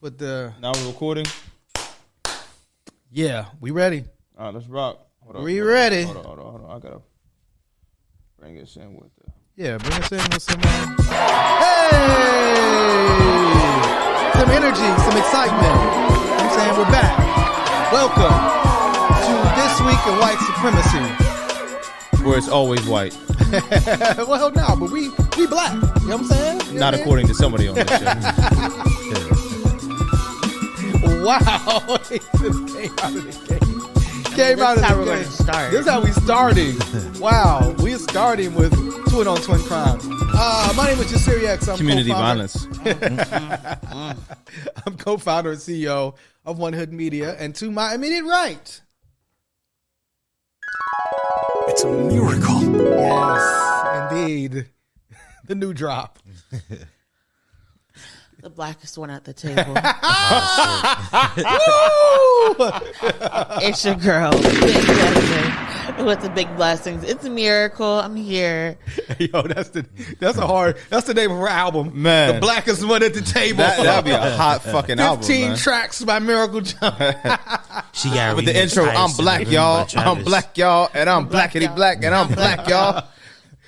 But the Now we're recording. Yeah, we ready. All right, let's rock. We ready. Hold on. I gotta bring us in with the. Yeah, bring us in with some. Hey, some energy, some excitement. You know what I'm saying we're back. Welcome to This Week in White Supremacy, Where it's always white. well, no, but we black. You know what I'm saying? You know Not what according to somebody on this show. Wow, he just came out of the game. Came out of That's how the we're game. going to start. This is how we starting. Wow, we are starting with twin on twin crime. My name is Jasiri X. I'm Community co-founder. violence. I'm co-founder and CEO of One Hood Media, and to my immediate right, It's a miracle. yes, indeed, the new drop. The blackest one at the table. It's your girl, Big Blessing, with the big blessings. It's a miracle. I'm here. Yo, that's the name of her album, Man. The Blackest One at the Table. That'd be a hot fucking album, 15 man. tracks by Miracle John. She got With the intro, I'm black, y'all. I'm black, y'all. And I'm blackity black. And I'm black, y'all.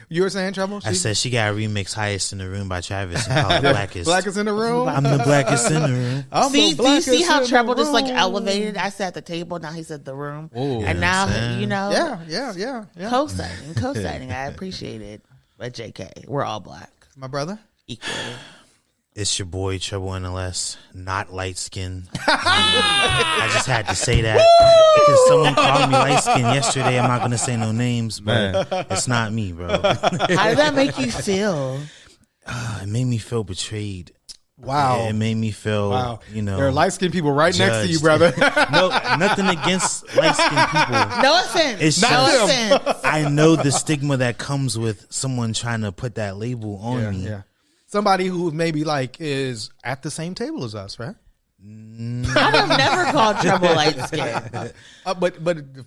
You were saying, Trouble? I said she got a remix Highest in the Room by Travis and called Blackest. Blackest in the room. I'm the blackest in the room. I'm See, the do you see blackest how in Treble the just like room. elevated? I said at the table, now he's at the room. Ooh. And now, you know, Yeah. co-signing. I appreciate it. But JK, we're all black. My brother. Equally. It's your boy Trouble NLS, not light skinned. I just had to say that because someone called me light skinned yesterday. I'm not gonna say no names, but it's not me, bro. How did that make you feel? It made me feel betrayed. Wow. Yeah, it made me feel, Wow. you know. There are light-skinned people right next to you, judged. brother. No, nothing against light skinned people. No offense. It's no just- offense. I know the stigma that comes with someone trying to put that label on me. Yeah. Somebody who maybe like is at the same table as us, right? I have never called Treble light skin. But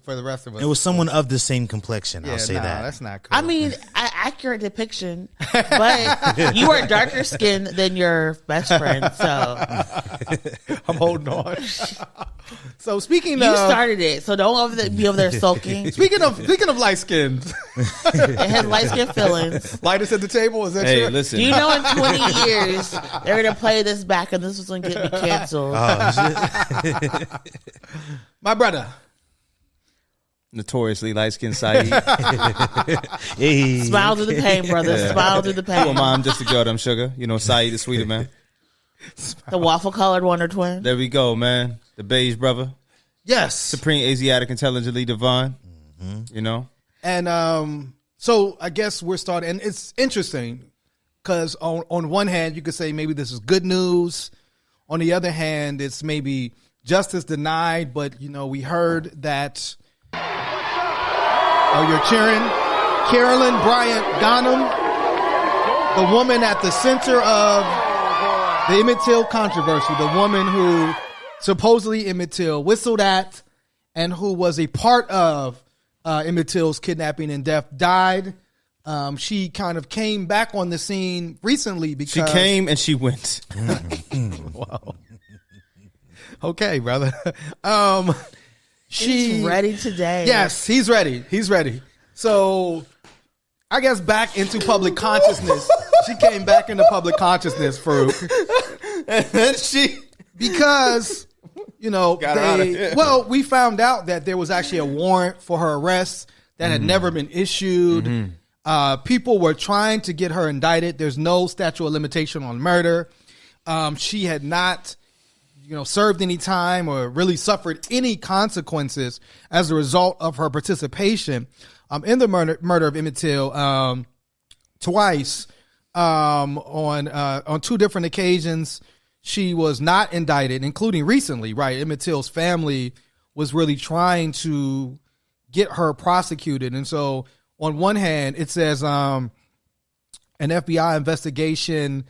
for the rest of us, It was someone of the same complexion. I'll say that. That's not cool. I mean, accurate depiction, but you are darker skinned than your best friend, so I'm holding on. So speaking you of started it. So don't be over there sulking. speaking of light skins, It has light skin feelings. lightest at the table. Is that Hey, true? listen. Do you know in 20 years they're gonna play this back and this was gonna get me canceled? My brother. Notoriously light-skinned Saeed. Hey. Smile through the pain, brother. Smile through the Come on, pain. mom, just a girl, them sugar. You know, Saeed the sweeter, man. The waffle colored Wonder Twin. There we go, man. The beige brother. Yes. Supreme Asiatic Intelligently Divine. You know? And so I guess we're starting, and it's interesting because on one hand you could say maybe this is good news. On the other hand, it's maybe justice denied. But you know, we heard that. Oh, you're cheering, Carolyn, Bryant, Donham, the woman at the center of the Emmett Till controversy, the woman who supposedly Emmett Till whistled at and who was a part of Emmett Till's kidnapping and death, died. She kind of came back on the scene recently because She came and she went. Wow. Okay, brother. She's ready today. Yes, he's ready. He's ready. So, I guess back into public consciousness. She came back into public consciousness, Farouk. And then she... Because, you know, Got her out of here. well, we found out that there was actually a warrant for her arrest that had never been issued. People were trying to get her indicted. There's no statute of limitation on murder. She had not, you know, served any time or really suffered any consequences as a result of her participation in the murder of Emmett Till twice on two different occasions. She was not indicted, including recently, right? Emmett Till's family was really trying to get her prosecuted. And so on one hand, it says an FBI investigation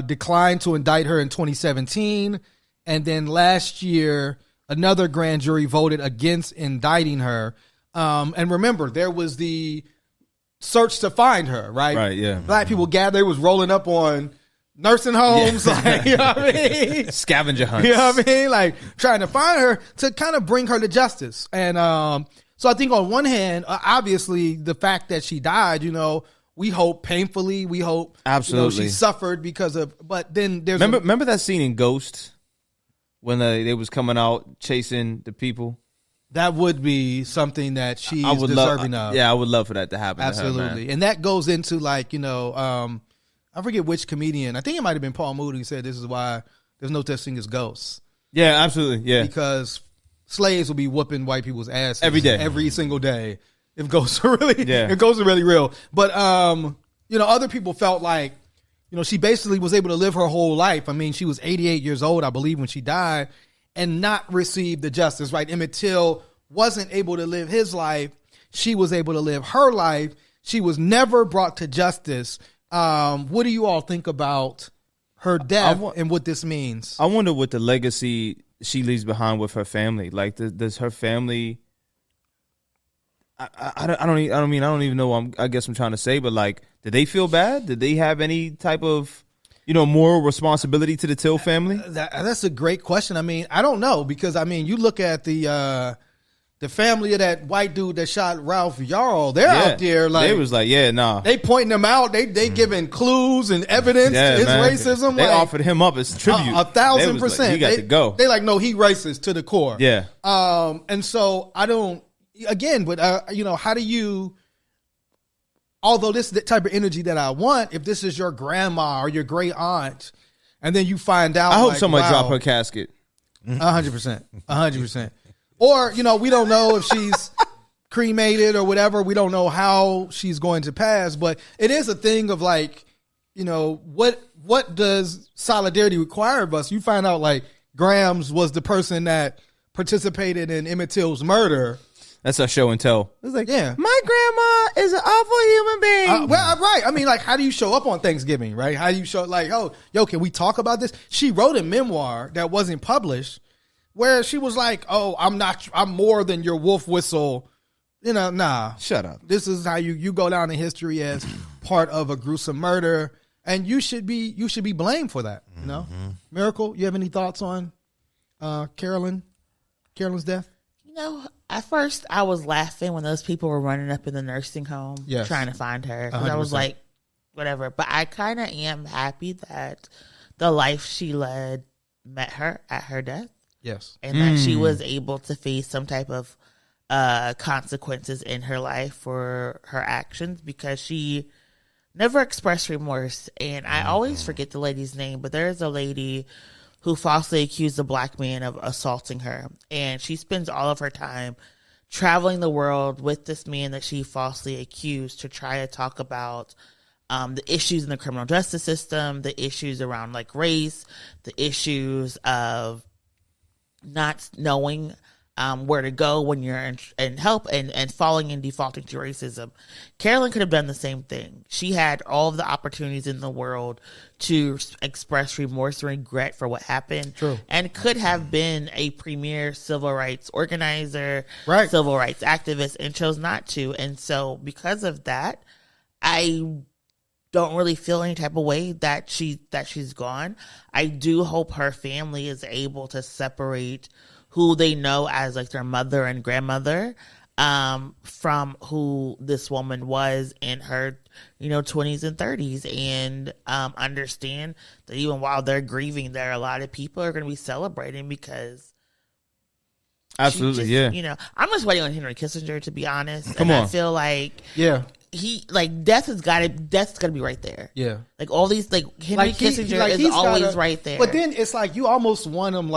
declined to indict her in 2017. And then last year, another grand jury voted against indicting her. And remember, there was the search to find her, right? Right, yeah. Black people gathered. It was rolling up on nursing homes, like, you know what I mean? Scavenger hunts. You know what I mean? Like trying to find her to kind of bring her to justice. And so I think on one hand, obviously the fact that she died, we hope painfully, we hope absolutely she suffered because of, but then there's remember that scene in Ghost when they was coming out chasing the people? That would be something that she's deserving of. Yeah, I would love for that to happen. Absolutely. To her, and that goes into like, I forget which comedian. I think it might have been Paul Moody who said this is why there's no such thing as ghosts. Yeah, absolutely. Yeah. Because slaves will be whooping white people's asses every day. Every single day. If ghosts are really real. But other people felt like, she basically was able to live her whole life. I mean, she was 88 years old, I believe, when she died, and not receive the justice, right? Emmett Till wasn't able to live his life. She was able to live her life. She was never brought to justice. What do you all think about her death and what this means? I wonder what the legacy she leaves behind with her family. Like, does her family? I don't even know. I guess I'm trying to say, but like, did they feel bad? Did they have any type of, moral responsibility to the Till family? That's a great question. I mean, I don't know, because I mean, you look at the family of that white dude that shot Ralph Yarl. They're out there like they was like, they pointing them out. They giving clues and evidence to his racism. They offered him up as tribute. 1,000%. Like, you got to go. They like, no, he racist to the core. Yeah. And so I don't. Again, but how do you? Although this is the type of energy that I want, if this is your grandma or your great aunt, and then you find out, I hope somebody drop her casket. 100%, 100%. Or we don't know if she's cremated or whatever. We don't know how she's going to pass, but it is a thing of like, what does solidarity require of us? You find out like Grams was the person that participated in Emmett Till's murder. That's our show and tell. It's like, yeah, my grandma is an awful human being. Right. I mean, like, how do you show up on Thanksgiving, right? How do you show, like, oh, yo, can we talk about this? She wrote a memoir that wasn't published where she was like, oh, I'm more than your wolf whistle. Nah. Shut up. This is how you go down in history as part of a gruesome murder, and you should be blamed for that, Miracle, you have any thoughts on Carolyn's death? At first I was laughing when those people were running up in the nursing home trying to find her, because I was like, whatever. But I kind of am happy that the life she led met her at her death. Yes. And that she was able to face some type of consequences in her life for her actions, because she never expressed remorse. And I always forget the lady's name, but there's a lady who falsely accused a black man of assaulting her. And she spends all of her time traveling the world with this man that she falsely accused to try to talk about the issues in the criminal justice system, the issues around like race, the issues of not knowing where to go when you're in help and falling and defaulting to racism. Carolyn could have done the same thing. She had all of the opportunities in the world to express remorse and regret for what happened. True. And could have been a premier civil rights organizer, right, civil rights activist, and chose not to. And so because of that, I don't really feel any type of way that she's gone. I do hope her family is able to separate who they know as like their mother and grandmother from who this woman was in her 20s and 30s, and understand that even while they're grieving, there are a lot of people who are going to be celebrating, because absolutely I'm just waiting on Henry Kissinger, to be honest. Come on. I feel like he death has got to be right there. Yeah. Like all these, like Henry Kissinger is always right there. But then it's like you almost want him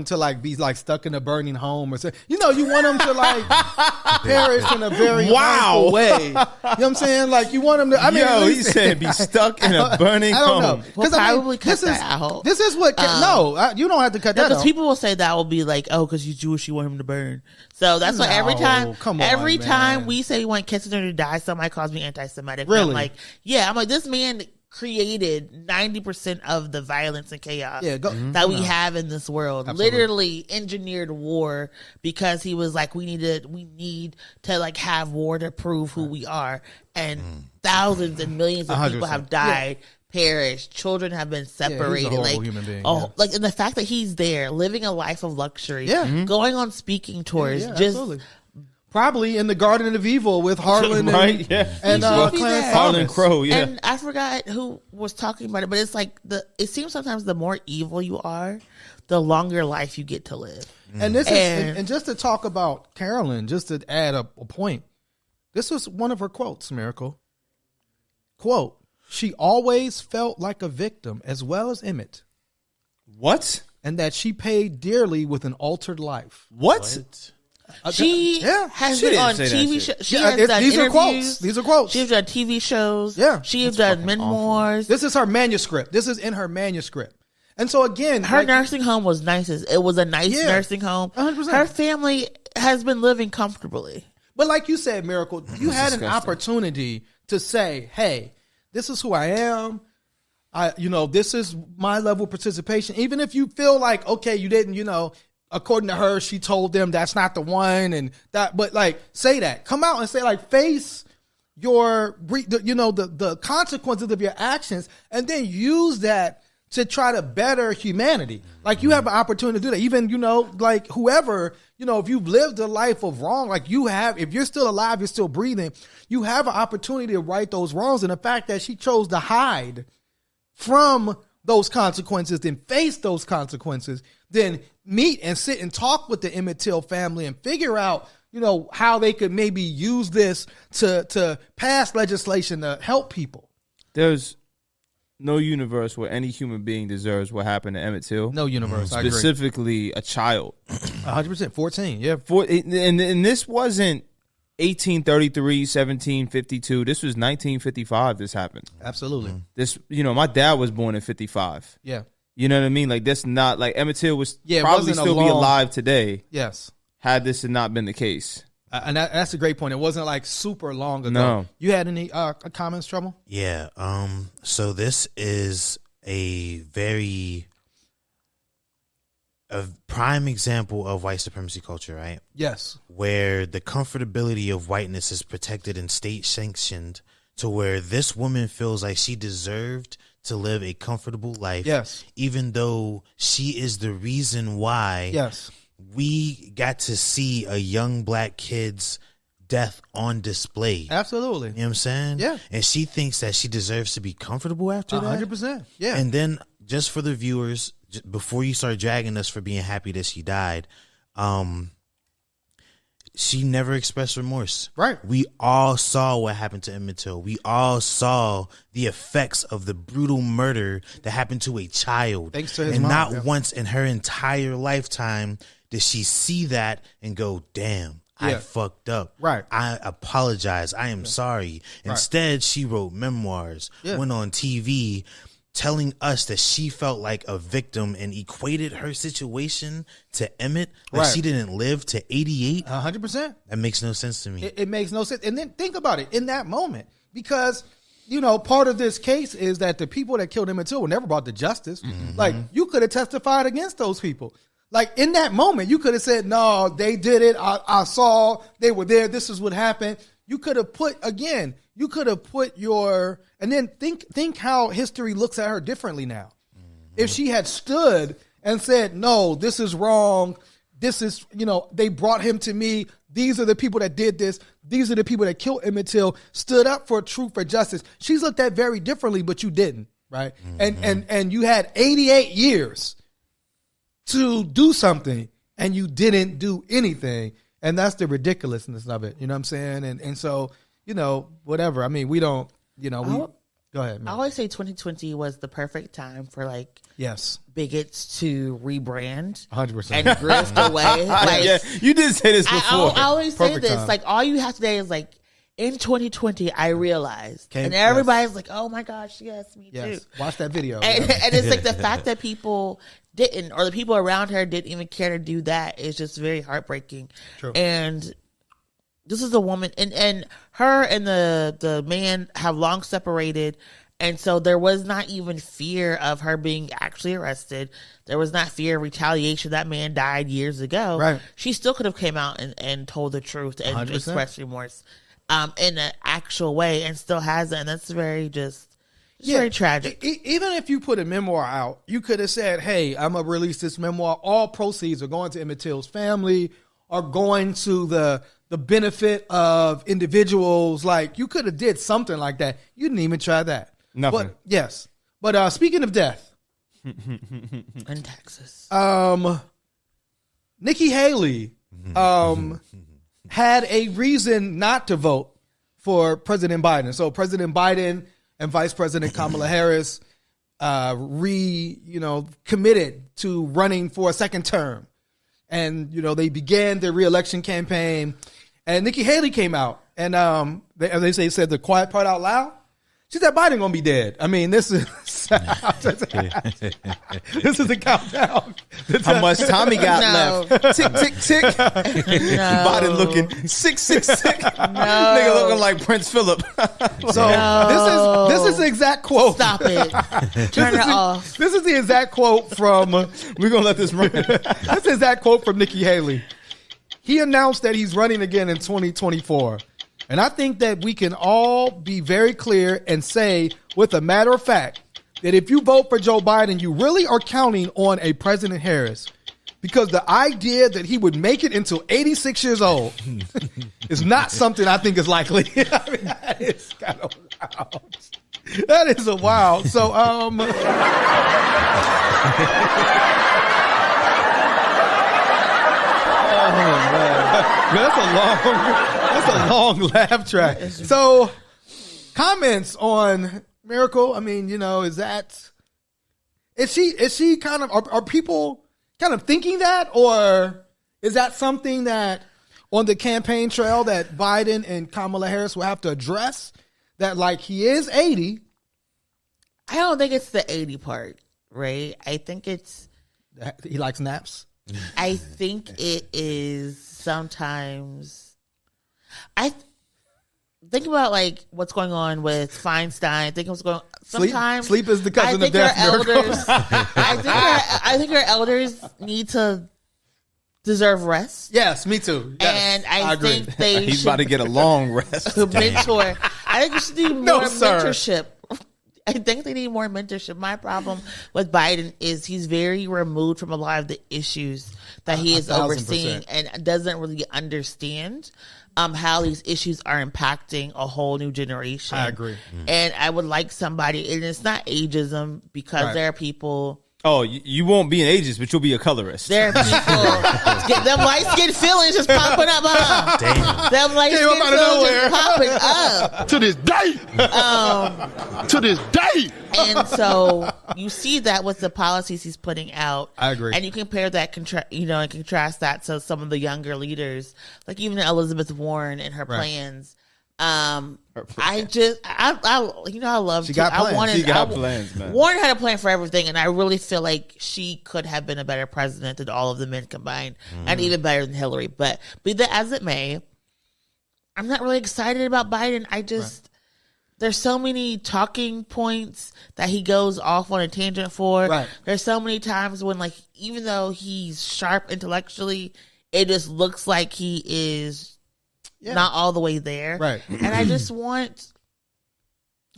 to like be like stuck in a burning home or something. You want him to like perish in a very harmful way. You know what I'm saying? Like you want him to. I mean, he said be stuck in a burning home. I don't know. We'll probably cut that out. This is what. You don't have to cut that out. Because people will say that will be like, oh, because you're Jewish, you want him to burn. So that's why every time we say we want Kissinger to die, somebody calls me anti-Semitic. Really? I'm like, this man created 90% of the violence and chaos that we have in this world. Absolutely. Literally engineered war because he was like, we need to like have war to prove who we are. And thousands and millions of people have died perished. Children have been separated. horrible like, human being, like, and the fact that he's there living a life of luxury, going on speaking tours, just absolutely. Probably in the Garden of Evil with Harlan Right, and should be Clarence there. Harlan Thomas. Crow, yeah. And I forgot who was talking about it, but it's like it seems sometimes the more evil you are, the longer life you get to live. And this is and just to talk about Carolyn, just to add a point, this was one of her quotes, Miracle. Quote, "She always felt like a victim as well as Emmett, What? and that she paid dearly with an altered life." What? She has She been didn't on say that TV shit. shows. She Yeah, has done these are quotes. interviews. These are quotes. She's done TV shows. Yeah. She has done memoirs. This is her manuscript. This is in her manuscript. And so again, Her like, nursing home was nice. It was a nice Yeah, nursing home. 100%. Her family has been living comfortably. but like you said, Miracle, you had an disgusting. opportunity to say, "Hey, this is who I am. This is my level of participation." Even if you feel like, okay, you didn't, according to her, she told them that's not the one, and that. But like, say that, come out and say, like, face the consequences of your actions, and then use that to try to better humanity. Like, you have an opportunity to do that. Even, like, whoever, if you've lived a life of wrong, like you have, if you're still alive, you're still breathing, you have an opportunity to right those wrongs. And the fact that she chose to hide from those consequences, then face those consequences, then meet and sit and talk with the Emmett Till family and figure out, how they could maybe use this to pass legislation to help people. There's no universe where any human being deserves what happened to Emmett Till. No universe, I agree. Specifically, a child. 100%, 14, yeah. And this wasn't 1833, 1752. This was 1955. This happened. Absolutely. This, my dad was born in 55. Yeah. You know what I mean? Like, that's not like Emmett Till was Yeah, it probably wasn't a still be long- alive today Yes. had this not been the case. And that's a great point. It wasn't like super long ago. No. You had any comments, Trouble? Yeah. So this is a prime example of white supremacy culture, right? Yes. Where the comfortability of whiteness is protected and state sanctioned, to where this woman feels like she deserved to live a comfortable life. Yes. Even though she is the reason why. Yes. We got to see a young black kid's death on display. Absolutely. You know what I'm saying? Yeah. And she thinks that she deserves to be comfortable after that. 100%. Yeah. And then, just for the viewers, before you start dragging us for being happy that she died, she never expressed remorse. Right. We all saw what happened to Emmett Till. We all saw the effects of the brutal murder that happened to a child. Thanks to his and mom, not yeah. once in her entire lifetime did she see that and go, damn, I Yeah. fucked up. Right. I apologize. I am sorry. Instead, she wrote memoirs, Yeah. went on TV telling us that she felt like a victim and equated her situation to Emmett. Like, Right. she didn't live to 88. 100%. That makes no sense to me. It makes no sense. And then think about it in that moment, because part of this case is that the people that killed Emmett Till were never brought to justice. Like, you could have testified against those people. Like, in that moment, you could have said, "No, they did it. I saw they were there. This is what happened." You could have put your, and then think how history looks at her differently now. If she had stood and said, "No, this is wrong. This is, they brought him to me. These are the people that did this. These are the people that killed Emmett Till," stood up for truth, for justice. She's looked at very differently, but you didn't, right? And you had 88 years to do something, and you didn't do anything. And that's the ridiculousness of it. You know what I'm saying? And so, whatever. I mean, we don't, go ahead, man. I always say 2020 was the perfect time for Yes. bigots to rebrand 100%. and drift away. Yeah, you did say this before. I always say Perfect this. time. All you have today is in 2020, I realized, and Yes. everybody's like, "Oh my gosh, yes, me too." Yes. Watch that video. And it's like the fact that people didn't, or the people around her didn't even care to do that, is just very heartbreaking. True. And this is a woman, and her and the man have long separated, and so there was not even fear of her being actually arrested. There was not fear of retaliation. That man died years ago. Right. She still could have came out and told the truth and 100%. expressed remorse in an actual way, and still hasn't. And that's very it's It's very tragic. Even if you put a memoir out, you could have said, hey, I'm going to release this memoir. All proceeds are going to Emmett Till's family, are going to the benefit of individuals. Like, you could have did something like that. You didn't even try that. Nothing. But, yes. But speaking of death. In Texas. Nikki Haley had a reason not to vote for President Biden. So President Biden and Vice President Kamala Harris committed to running for a second term. And, they began their reelection campaign. And Nikki Haley came out and they said the quiet part out loud. She said Biden gonna be dead. I mean, this is this is the countdown. How much time he got left? Tick, tick, tick. Biden looking sick, sick, sick. Nigga looking like Prince Philip. So this is the exact quote. Stop it. Turn it off. This is the exact quote from. We're gonna let this run. This is the exact quote from Nikki Haley. He announced that he's running again in 2024. And I think that we can all be very clear and say, with a matter of fact, that if you vote for Joe Biden, you really are counting on a President Harris. Because the idea that he would make it until 86 years old is not something I think is likely. I mean, that is kind of wild. That is a wild. So, That's a long laugh track. So, comments on Miracle. I mean, is she kind of, are people kind of thinking that, or is that something that on the campaign trail that Biden and Kamala Harris will have to address? That, like, he is 80. I don't think it's the 80 part, right? I think it's he likes naps. I think it is sometimes. I think about like what's going on with Feinstein. Think what's going on. Sometimes sleep is the cousin of death. I think our elders need to deserve rest. Yes, me too. Yes, and I think they He's about to get a long rest. Mentor. I think we should do more mentorship. I think they need more mentorship. My problem with Biden is he's very removed from a lot of the issues that he is overseeing and doesn't really understand how these issues are impacting a whole new generation. I agree. And I would like somebody, and it's not ageism, because there are people. Oh, you won't be an ageist, but you'll be a colorist. There are people, them light skin feelings just popping up, huh? Damn. Them light skin feelings just popping up. To this day. To this day. And so you see that with the policies he's putting out. I agree. And you compare that, and contrast that to some of the younger leaders, like even Elizabeth Warren and her plans. I love. She got plans. She got plans, man. Warren had a plan for everything, and I really feel like she could have been a better president than all of the men combined, and even better than Hillary. But be that as it may, I'm not really excited about Biden. There's so many talking points that he goes off on a tangent for. Right. There's so many times when, like, even though he's sharp intellectually, it just looks like he is not all the way there. Right. And I just want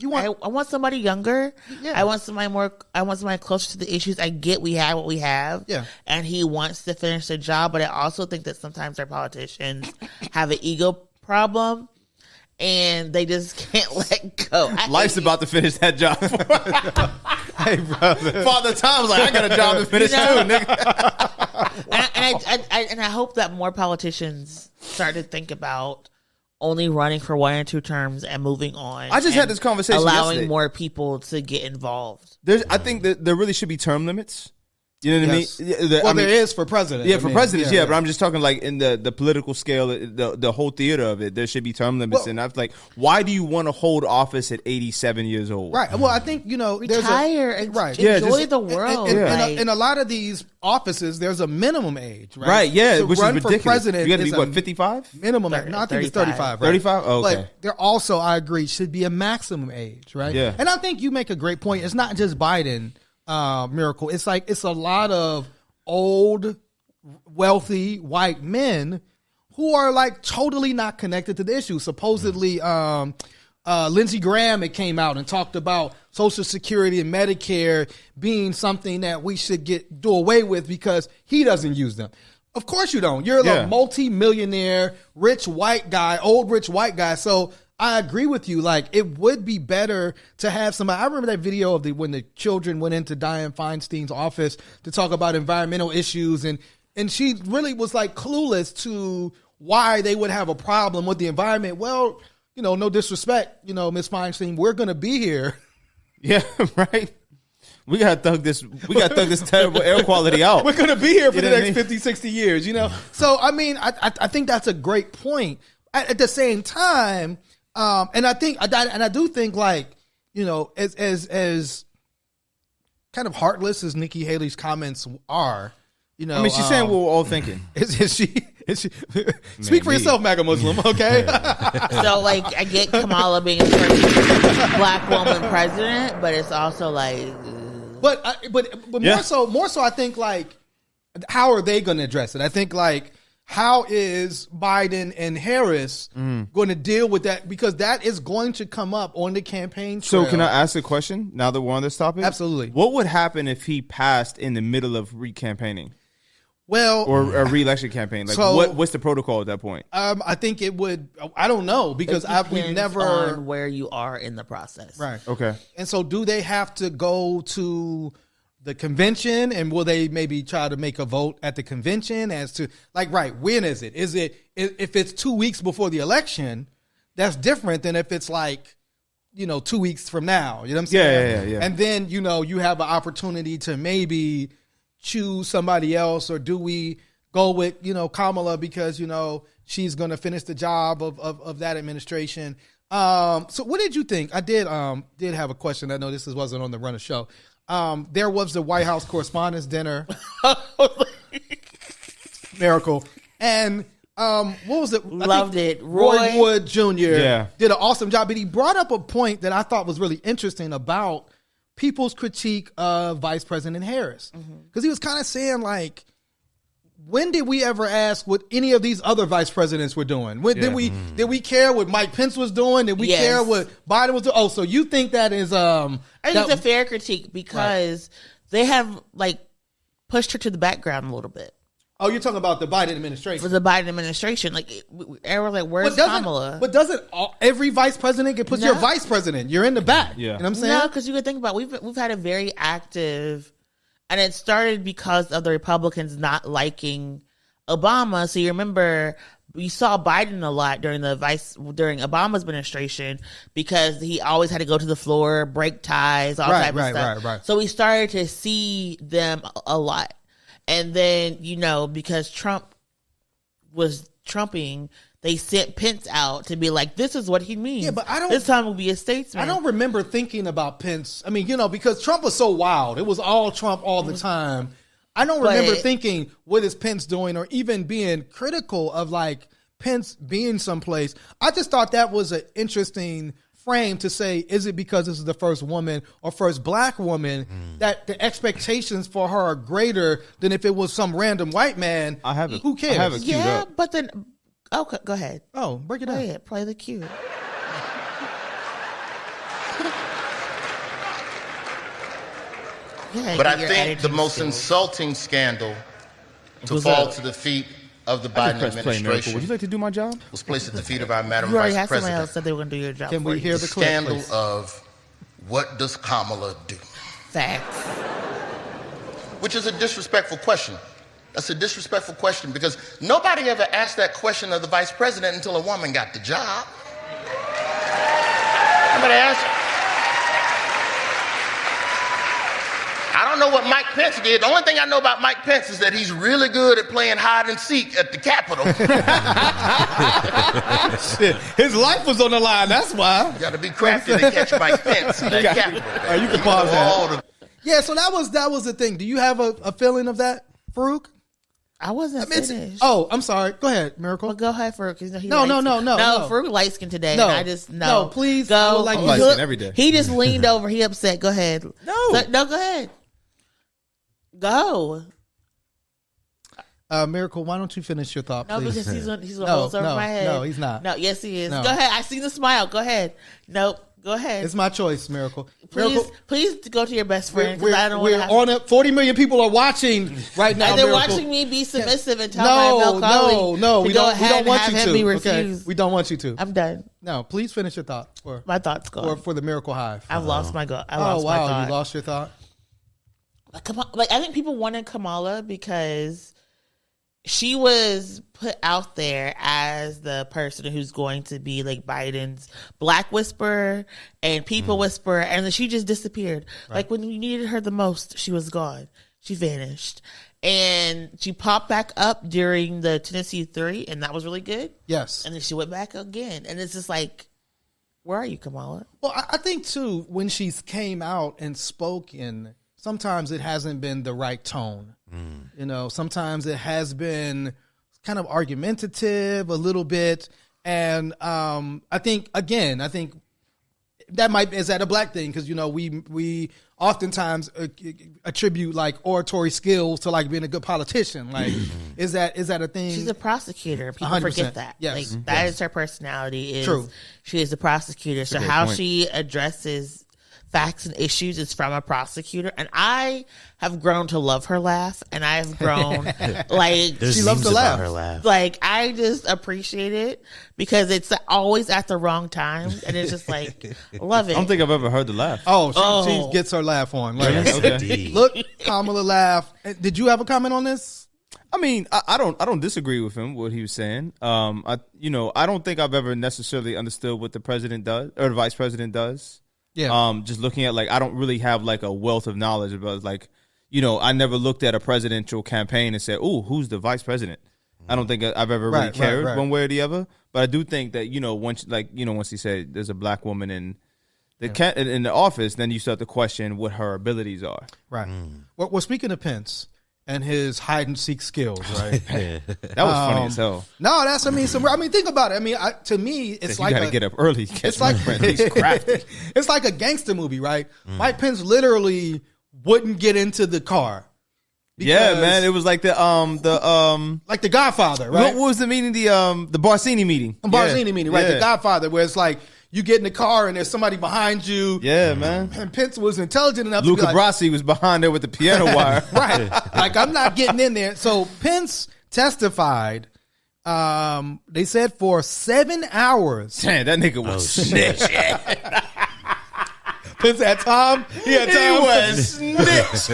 I want somebody younger. Yeah. I want somebody closer to the issues. I get we have what we have. Yeah. And he wants to finish the job, but I also think that sometimes our politicians have an ego problem and they just can't let go. Life's about to finish that job. Hey, brother. Father Tom's like, I got a job to finish too, nigga. And I hope that more politicians start to think about only running for 1 or 2 terms and moving on. I just had this conversation allowing yesterday. more people to get involved. I think that there really should be term limits. You know what Yes. I mean? There is for president. Yeah, for presidents, but I'm just talking like in the political scale, the whole theater of it, there should be term limits. Well, and I was like, why do you want to hold office at 87 years old? Right. Well, I think, Retire and right. enjoy the world. In a lot of these offices, there's a minimum age, right? Right, yeah, To which run is for ridiculous. president You got to is be, 55? minimum age. No, I think it's 35. Right? 35? Oh, okay. But there also, I agree, should be a maximum age, right? Yeah. And I think you make a great point. It's not just Biden, Miracle. It's like, it's a lot of old, wealthy white men who are like totally not connected to the issue. Supposedly, Lindsey Graham had came out and talked about Social Security and Medicare being something that we should do away with because he doesn't use them. Of course you don't. You're a multi-millionaire, rich white guy, old rich white guy. So I agree with you. Like, it would be better to have somebody. I remember that video of when the children went into Dianne Feinstein's office to talk about environmental issues, and she really was like clueless to why they would have a problem with the environment. Well, no disrespect, Ms. Feinstein, we're going to be here. Yeah, right. We got to thug this terrible air quality out. We're going to be here for the next 50, 60 years, So, I mean, I think that's a great point. At the same time, and I do think, like, as kind of heartless as Nikki Haley's comments are, I mean, she's saying what we're all thinking. Is she? Speak for yourself, MAGA Muslim, okay? So, like, I get Kamala being the first black woman president, but it's also like... But more so, I think, like, how are they going to address it? I think, like, how is Biden and Harris going to deal with that? Because that is going to come up on the campaign trail. So can I ask a question now that we're on this topic? Absolutely. What would happen if he passed in the middle of re-campaigning? Well, or a re-election campaign. Like, so, what's the protocol at that point? I think it would. I don't know because we've never on where you are in the process. Right. Okay. And so, do they have to go to the convention, and will they maybe try to make a vote at the convention as to, like, right, when is it? Is it if it's 2 weeks before the election? That's different than if it's like 2 weeks from now. You know what I'm saying? Yeah. And then you have an opportunity to maybe choose somebody else, or do we go with Kamala because she's going to finish the job of that administration? So what did you think? I did have a question. I know this wasn't on the run of show. There was the White House Correspondents' Dinner, Miracle, and what was it? Loved it. Roy Wood Jr. Did an awesome job, but he brought up a point that I thought was really interesting about people's critique of Vice President Harris, because he was kind of saying, like, when did we ever ask what any of these other vice presidents were doing? Did we care what Mike Pence was doing? Did we care what Biden was doing? Oh, so you think that is I think it's a fair critique because they have, like, pushed her to the background a little bit. Oh, you're talking about the Biden administration. For the Biden administration. Like, everyone's like, where's Kamala? But doesn't every vice president get put your vice president? You're in the back. Yeah. You know what I'm saying? No, because you could think about we've had a very active, and it started because of the Republicans not liking Obama. So you remember we saw Biden a lot during Obama's administration because he always had to go to the floor, break ties, all type of stuff. Right. So we started to see them a lot. And then, because Trump was trumping, they sent Pence out to be like, this is what he means. Yeah, but this time will be a statesman. I don't remember thinking about Pence. I mean, because Trump was so wild. It was all Trump all the time. I don't remember thinking, what is Pence doing, or even being critical of, like, Pence being someplace. I just thought that was an interesting frame to say, is it because this is the first woman or first black woman that the expectations for her are greater than if it was some random white man? Who cares? I have it queued up. But then, okay, go ahead. Oh, break it down. Go ahead, play the cue. But I think the most insulting scandal to fall to the feet of the Biden administration Would you like to do my job? was placed at the feet of our Madam You already Vice had somebody else President. said they were going to do your job. Can we hear The the clip, scandal please? of what does Kamala do? Facts. Which is a disrespectful question. That's a disrespectful question because nobody ever asked that question of the vice president until a woman got the job. Nobody asked. I don't know what Mike Pence did. The only thing I know about Mike Pence is that he's really good at playing hide and seek at the Capitol. Shit. His life was on the line. That's why. You got to be crafty to catch Mike Pence at the Capitol. You can pause that. Yeah, so that was the thing. Do you have a feeling of that, Farouk? I wasn't finished. Oh, I'm sorry. Go ahead, Miracle. Well, go ahead, Farouk. No. Farouk light skin today. No. And I just No, please. go. I would like I'm light skin every day. He just leaned over. He upset. Go ahead. No. Go ahead. Go. Miracle, why don't you finish your thought, No, please? because he's gonna hold over my head. No, he's not. No, yes, he is. No. Go ahead. I see the smile. Go ahead. Nope. Go ahead. It's my choice, Miracle. Miracle, Please go to your best friend. I don't we're want on it. 40 million people are watching right now. and they're Miracle. watching me be submissive and tell my Bill Coley No, we don't want you to. Me Okay? refuse. We don't want you to. I'm done. No, please finish your thought. My thought's gone. For the Miracle Hive. I've lost my Oh, my thought. you lost your thought? Like, I think people wanted Kamala because she was put out there as the person who's going to be like Biden's black whisperer and people whisperer, and then she just disappeared. Right. Like when you needed her the most, she was gone. She vanished. And she popped back up during the Tennessee 3, and that was really good. Yes. And then she went back again. And it's just like, where are you, Kamala? Well, I think, too, when she's came out and spoken, sometimes it hasn't been the right tone. You know, sometimes it has been kind of argumentative a little bit. And I think that is that a black thing? Because, you know, we oftentimes attribute like oratory skills to like being a good politician. Like, is that a thing? She's a prosecutor. People 100%. forget that. Yes. Like, that is her personality. Is True. She is a prosecutor. So how point. she addresses facts and issues is from a prosecutor. And I have grown to love her laugh. And I have grown like There's she loves to memes laugh. about her laugh. like I just appreciate it because it's always at the wrong time. And it's just like, love it. I don't think I've ever heard the laugh. She gets her laugh on. Like, Yes, Okay. indeed. look, Kamala laugh. Did you have a comment on this? I mean, I don't disagree with him what he was saying. I don't think I've ever necessarily understood what the president does or the vice president does. Yeah. Just looking at like I don't really have like a wealth of knowledge about like, you know, I never looked at a presidential campaign and said, "Oh, who's the vice president?" I don't think I've ever really cared one way or the other. But I do think that, you know, once he said there's a black woman in the office, then you start to question what her abilities are. Right. Well, speaking of Pence and his hide and seek skills, right? That was funny as hell. No, think about it. I mean, to me, it's You like gotta get up early. it's like he's crafty. It's like a gangster movie, right? Mike Pence literally wouldn't get into the car. Yeah, man. It was like the like the Godfather, right? What was the meeting? The Barsini meeting. Barzini meeting, right? Yeah. The Godfather, where it's like you get in the car and there's somebody behind you. Yeah, man. And Pence was intelligent enough Luca to be like, Brasi was behind there with the piano wire. right. Like, I'm not getting in there. So Pence testified, they said for 7 hours. Damn, that nigga was snitch. Pence had time. He had time. He was snitch.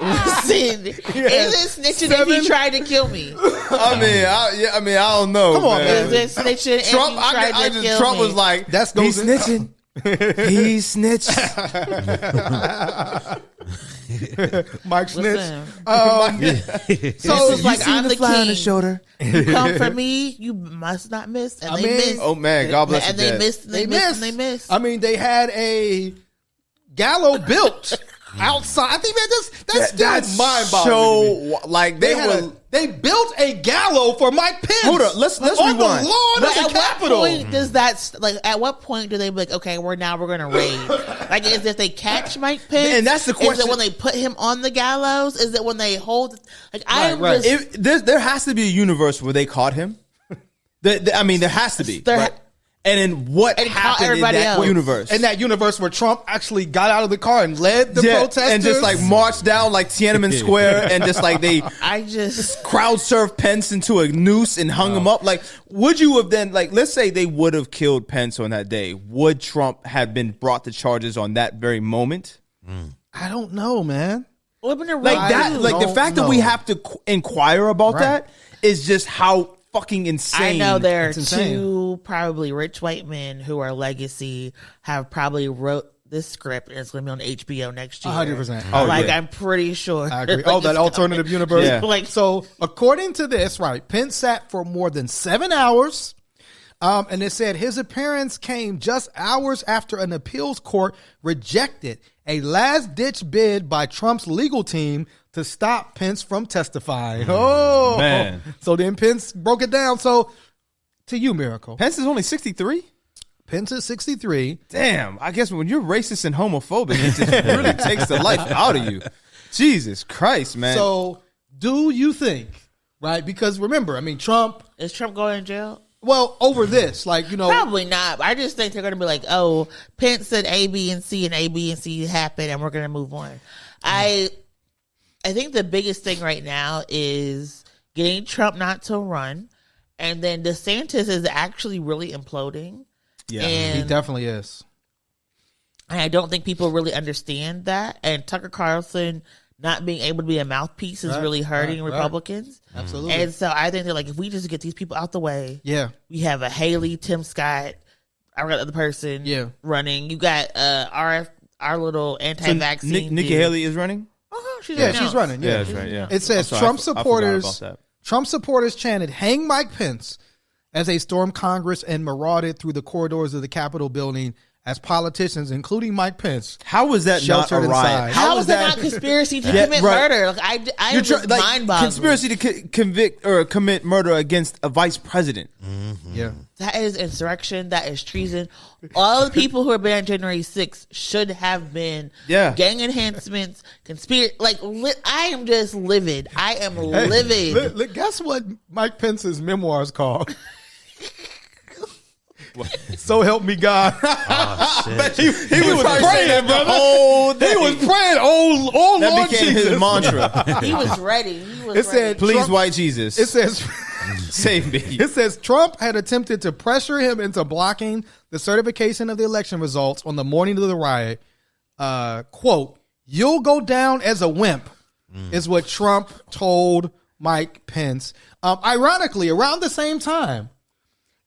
Listen, is it snitching if he tried to kill me? I don't know. Come on, man. Is it snitching Trump, if he tried to kill Trump me? was like, That's he's goes in- snitching. He snitched. Mike Snitch. Listen, So it's like I'm the fly on the king. shoulder. You come for me, you must not miss. And I they mean- missed. Oh man, God bless and you, they Dad. missed. They missed. And they missed. I mean, they had a gallow built outside. I think that's still mind-boggling. So like They built a gallow for Mike Pence. Hold up, let's on rewind. the lawn But of at the what Capitol. point does that like? At what point do they be like, okay, we're gonna raid? Like, is if they catch Mike Pence? And that's the Is question. it when they put him on the gallows? Is it when they hold? Like, I'm right. just. there has to be a universe where they caught him. There has to be. There- Right. And then what And caught happened in everybody that else. universe? In that universe where Trump actually got out of the car and led the protesters. and just like marched down like Tiananmen Square and just like they I just. crowd surfed Pence into a noose and hung him up. Like, would you have then, like, let's say they would have killed Pence on that day. Would Trump have been brought to charges on that very moment? I don't know, man. Like Like that, like the fact that we have to inquire about Right. that is just how fucking I insane. know there are It's insane. two probably rich white men who are legacy have probably wrote this script and it's going to be on HBO next year. 100%. Oh, like yeah. I'm pretty sure. I agree. Like, Oh, that it's alternative universe. Yeah. Like- So, according to this, right, Pence sat for more than 7 hours. And it said his appearance came just hours after an appeals court rejected a last-ditch bid by Trump's legal team to stop Pence from testifying. Oh, Man. So then Pence broke it down. So, to you, Miracle. Pence is only 63. Pence is 63. Damn, I guess when you're racist and homophobic, it just really takes the life out of you. Jesus Christ, man. So do you think, right? Because remember, I mean, Trump. Is Trump going to jail? Well, over this, like, you know. Probably not. I just think they're going to be like, oh, Pence said A, B, and C, and A, B, and C happened, and we're going to move on. I think the biggest thing right now is getting Trump not to run, and then DeSantis is actually really imploding. Yeah, and he definitely is. And I don't think people really understand that. And Tucker Carlson not being able to be a mouthpiece is really hurting Republicans. Right. Absolutely. And so I think they're like, if we just get these people out the way, we have a Haley, Tim Scott, I forgot the other person running. You got our little anti-vaccine. So Nikki Haley is running? She's running. Yeah, that's right. Yeah. It says Trump supporters chanted, "Hang Mike Pence," as they stormed Congress and marauded through the corridors of the Capitol building as politicians, including Mike Pence, how is that not a riot? Inside. How is that not conspiracy to commit murder? Like I just mind-boggling. Conspiracy to convict or commit murder against a vice president. Mm-hmm. Yeah, that is insurrection. That is treason. All the people who have been on January 6th should have been gang enhancements, conspiracy. Like I am just livid. I am livid. Guess what Mike Pence's memoir is called? So help me God. Oh, shit. he was praying, brother. He was praying. Oh that Lord became Jesus. his mantra. He was ready. It said, "Please, Trump, white Jesus." It says, "Save me." It says Trump had attempted to pressure him into blocking the certification of the election results on the morning of the riot. Quote, "You'll go down as a wimp," is what Trump told Mike Pence. Ironically, around the same time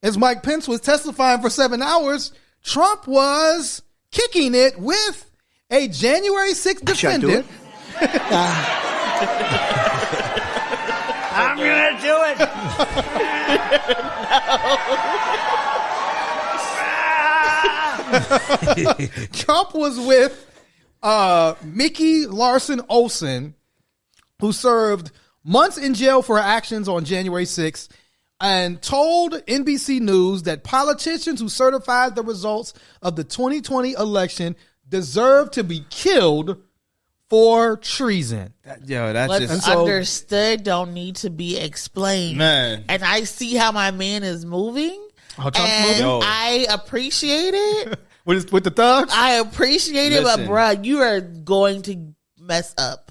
as Mike Pence was testifying for 7 hours, Trump was kicking it with a January 6th defendant. I'm going to do it. Trump was with Mickey Larson Olsen, who served months in jail for her actions on January 6th, and told NBC News that politicians who certified the results of the 2020 election deserve to be killed for treason. What's understood don't need to be explained. Man. And I see how my man is moving. Moving? I appreciate it. with the thugs? I appreciate it, but bruh, you are going to mess up.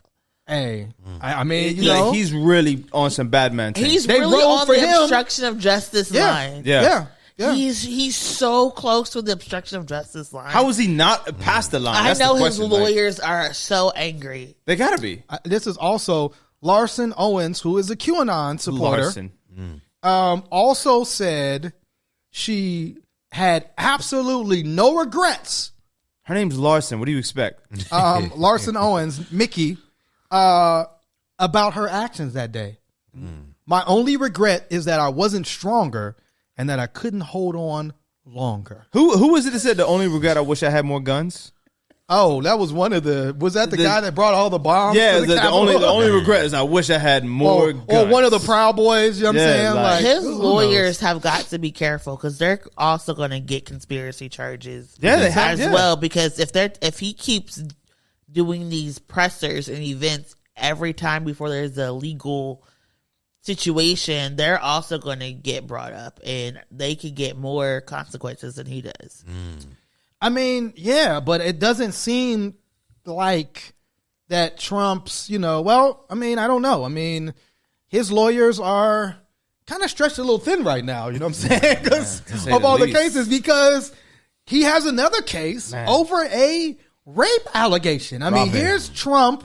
Hey, I mean, he's really on some bad man things. He's really on the obstruction of justice line. Yeah. He's so close to the obstruction of justice line. How is he not past the line? I know his lawyers are so angry. They gotta be. This is also Larson Owens, who is a QAnon supporter. Also said she had absolutely no regrets. Her name's Larson. What do you expect? Larson Owens, Mickey. About her actions that day. My only regret is that I wasn't stronger and that I couldn't hold on longer. Who was it that said the only regret I wish I had more guns? Oh, that was one of was that the guy that brought all the bombs? Yeah, the only regret is I wish I had more guns. Or one of the Proud Boys, you know what I'm saying? Like, his lawyers have got to be careful because they're also going to get conspiracy charges well, because if he keeps doing these pressers and events every time before there's a legal situation, they're also going to get brought up and they could get more consequences than he does. I mean, yeah, but it doesn't seem like that Trump's, I mean, I don't know. I mean, his lawyers are kind of stretched a little thin right now, you know what I'm saying? Because of all the cases, because he has another case over a rape allegation. I mean, here's Trump,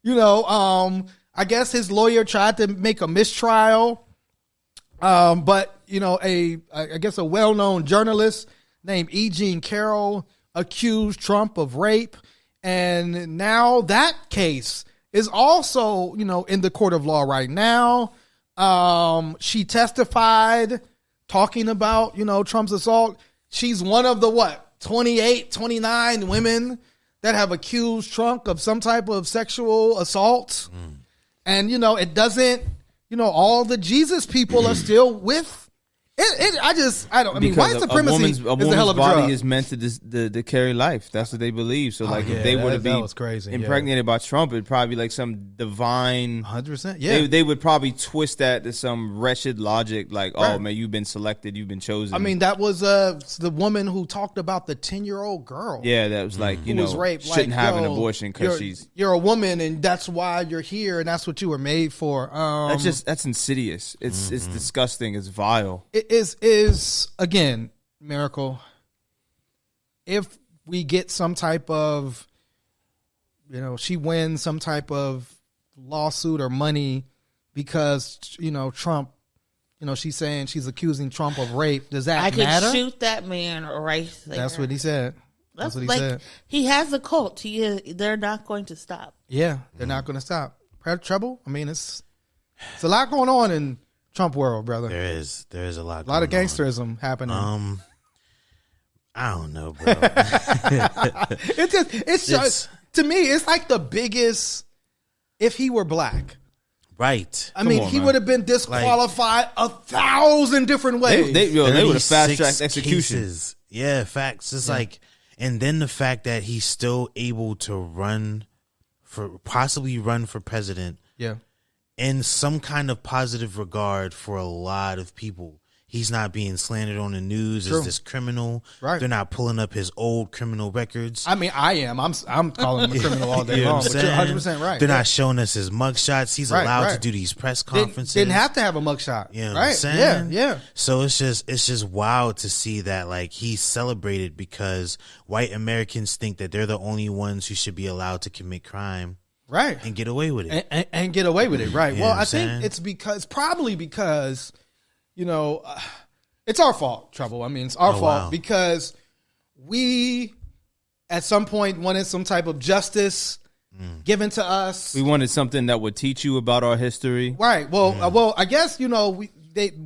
I guess his lawyer tried to make a mistrial. But, I guess a well-known journalist named E. Jean Carroll accused Trump of rape. And now that case is also, in the court of law right now. She testified talking about, Trump's assault. She's one of the 28, 29 women that have accused Trump of some type of sexual assault. And, it doesn't, all the Jesus people are still with white supremacy a woman's is a hell of a body drug. is meant to carry life. That's what they believe. So like, if they were to be impregnated by Trump, it'd probably be like some divine. 100%. Yeah, they would probably twist that to some wretched logic, like, oh man, you've been selected, you've been chosen. I mean, that was the woman who talked about the 10-year-old girl. Yeah, that was like, was raped. Shouldn't have an abortion because you're a woman and that's why you're here and that's what you were made for. That's insidious. It's disgusting. It's vile. It is again, Miracle. If we get some type of, she wins some type of lawsuit or money because Trump, she's saying she's accusing Trump of rape. Does that matter? I could shoot that man right there. That's what he said. That's what he said. He has a cult. They're not going to stop. Yeah, they're not going to stop. Trouble. I mean, it's a lot going on in Trump world, brother. There is a lot. A lot of gangsterism happening. I don't know, bro. it's just to me, it's like the biggest. If he were black, right? I mean, he would have been disqualified 1,000 different ways. They would have fast tracked execution. Cases. Yeah, facts. It's like, and then the fact that he's still able to possibly run for president. Yeah. In some kind of positive regard for a lot of people. He's not being slandered on the news as this criminal. Right. They're not pulling up his old criminal records. I mean, I am. I'm calling him a criminal all day long. But you're 100% right. They're not showing us his mugshots. He's allowed to do these press conferences. Didn't have to have a mugshot. You know what I'm saying? Yeah. So it's just wild to see that like he's celebrated because white Americans think that they're the only ones who should be allowed to commit crime. Right. And get away with it. And get away with it, right. You well, I think it's probably because, it's our fault, Trouble. I mean, it's our fault because we, at some point, wanted some type of justice given to us. We wanted something that would teach you about our history. Right. Well, I guess, we